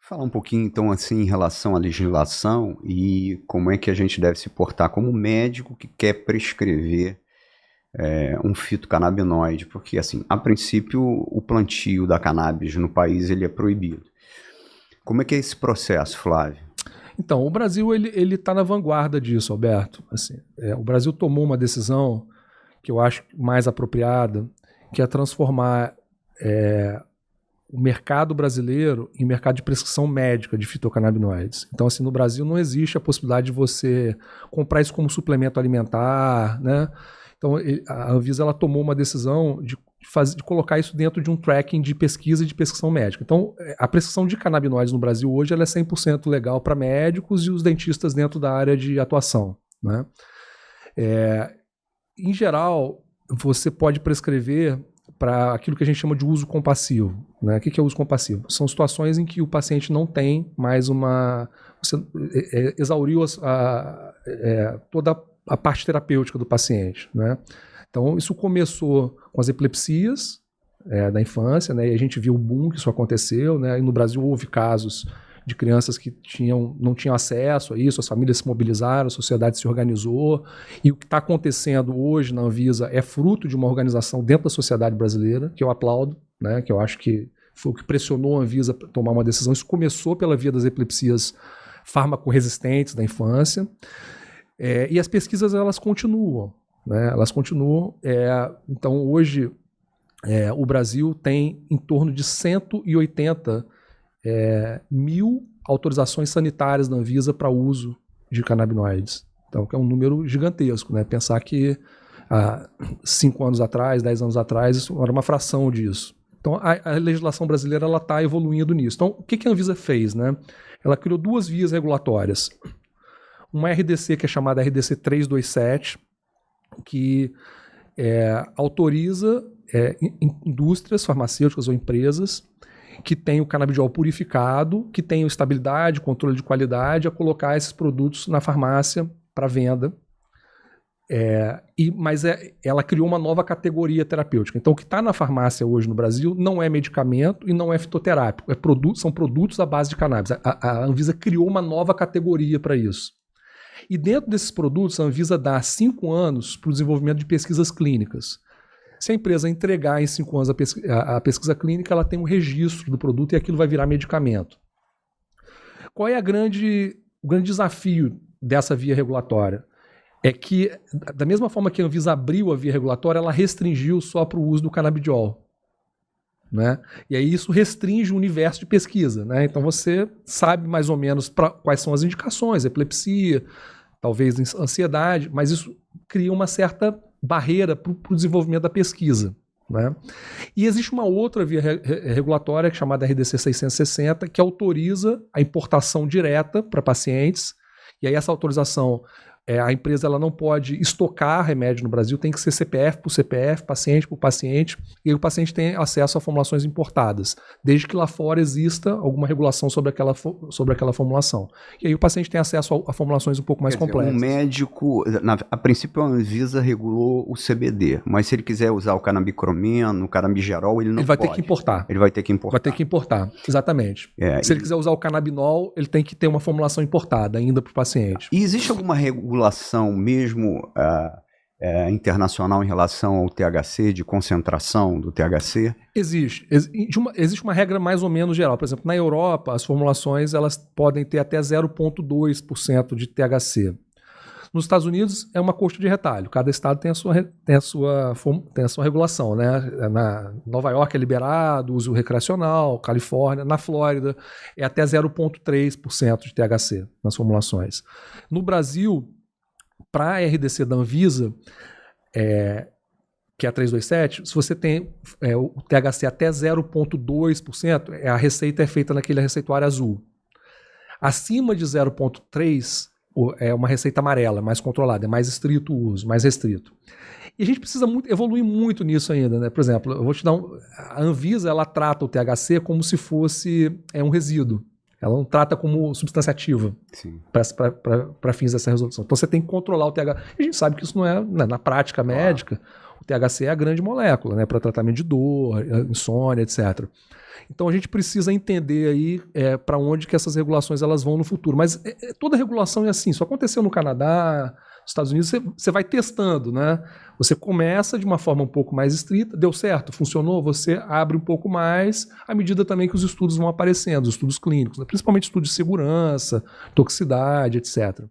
Falar um pouquinho, então, assim, em relação à legislação e como é que a gente deve se portar como médico que quer prescrever um fitocannabinoide, porque, assim, a princípio, o plantio da cannabis no país ele é proibido. Como é que é esse processo, Flávio? Então, o Brasil ele está na vanguarda disso, Alberto. Assim, o Brasil tomou uma decisão que eu acho mais apropriada, que é transformar o mercado brasileiro em mercado de prescrição médica de fitocannabinoides. Então, assim, no Brasil não existe a possibilidade de você comprar isso como suplemento alimentar, né? Então, a Anvisa ela tomou uma decisão de colocar isso dentro de um tracking de pesquisa e de prescrição médica. Então, a prescrição de canabinoides no Brasil hoje ela é 100% legal para médicos e os dentistas dentro da área de atuação, né? Em geral, você pode prescrever para aquilo que a gente chama de uso compassivo, né? O que é uso compassivo? São situações em que o paciente não tem mais você exauriu toda a parte terapêutica do paciente, né? Então, isso começou com as epilepsias da infância, né? E a gente viu o boom que isso aconteceu, né? E no Brasil houve casos de crianças que não tinham acesso a isso, as famílias se mobilizaram, a sociedade se organizou, e o que está acontecendo hoje na Anvisa é fruto de uma organização dentro da sociedade brasileira, que eu aplaudo, né? Que eu acho que foi o que pressionou a Anvisa a tomar uma decisão. Isso começou pela via das epilepsias farmacorresistentes da infância, e as pesquisas elas continuam, né? Elas continuam. Então, hoje, o Brasil tem em torno de 180 mil autorizações sanitárias da Anvisa para uso de canabinoides. Então, que é um número gigantesco, né? Pensar que há 5 anos atrás, 10 anos atrás, isso era uma fração disso. Então, a legislação brasileira está evoluindo nisso. Então, o que a Anvisa fez, né? Ela criou 2 vias regulatórias. Uma RDC, que é chamada RDC 327, que autoriza indústrias farmacêuticas ou empresas que tem o canabidiol purificado, que tem estabilidade, controle de qualidade, a colocar esses produtos na farmácia para venda. Mas ela criou uma nova categoria terapêutica. Então, o que está na farmácia hoje no Brasil não é medicamento e não é fitoterápico. São produtos à base de cannabis. A Anvisa criou uma nova categoria para isso. E dentro desses produtos, a Anvisa dá 5 anos para o desenvolvimento de pesquisas clínicas. Se a empresa entregar em 5 anos a pesquisa clínica, ela tem um registro do produto e aquilo vai virar medicamento. Qual é o grande desafio dessa via regulatória? É que, da mesma forma que a Anvisa abriu a via regulatória, ela restringiu só para o uso do canabidiol, né? E aí isso restringe o universo de pesquisa, né? Então você sabe mais ou menos quais são as indicações, epilepsia, talvez ansiedade, mas isso cria uma certa barreira para o desenvolvimento da pesquisa, né? E existe uma outra via regulatória chamada RDC 660 que autoriza a importação direta para pacientes, e aí essa autorização, a empresa ela não pode estocar remédio no Brasil, tem que ser CPF por CPF, paciente por paciente, e aí o paciente tem acesso a formulações importadas, desde que lá fora exista alguma regulação sobre aquela formulação. E aí o paciente tem acesso a formulações um pouco mais complexas. Um médico, a princípio a Anvisa regulou o CBD, mas se ele quiser usar o canabicromeno, o canabigerol, ele não pode. Ele vai ter que importar. Ele vai ter que importar. Vai ter que importar, exatamente. Se ele quiser usar o canabinol, ele tem que ter uma formulação importada ainda para o paciente. E existe alguma regulação mesmo internacional em relação ao THC, de concentração do THC? Existe uma regra mais ou menos geral. Por exemplo, na Europa, as formulações elas podem ter até 0,2% de THC. Nos Estados Unidos é uma coxa de retalho. Cada estado tem a sua regulação, né? Na Nova York é liberado, uso recreacional, Califórnia, na Flórida é até 0,3% de THC nas formulações. No Brasil, para a RDC da Anvisa, que é a 327, se você tem o THC até 0,2%, a receita é feita naquele receituário azul. Acima de 0,3%, é uma receita amarela, mais controlada, é mais estrito o uso, mais restrito. E a gente precisa evoluir muito nisso ainda, né? Por exemplo, eu vou te dar a Anvisa ela trata o THC como se fosse um resíduo. Ela não trata como substância ativa para fins dessa resolução. Então você tem que controlar o THC. A gente sabe que isso não é, na prática médica, O THC é a grande molécula, né, para tratamento de dor, insônia, etc. Então a gente precisa entender aí para onde que essas regulações elas vão no futuro. Mas toda regulação é assim. Isso aconteceu no Canadá, nos Estados Unidos, você vai testando, né? Você começa de uma forma um pouco mais estrita, deu certo, funcionou, você abre um pouco mais, à medida também que os estudos vão aparecendo, os estudos clínicos, né? Principalmente estudos de segurança, toxicidade, etc.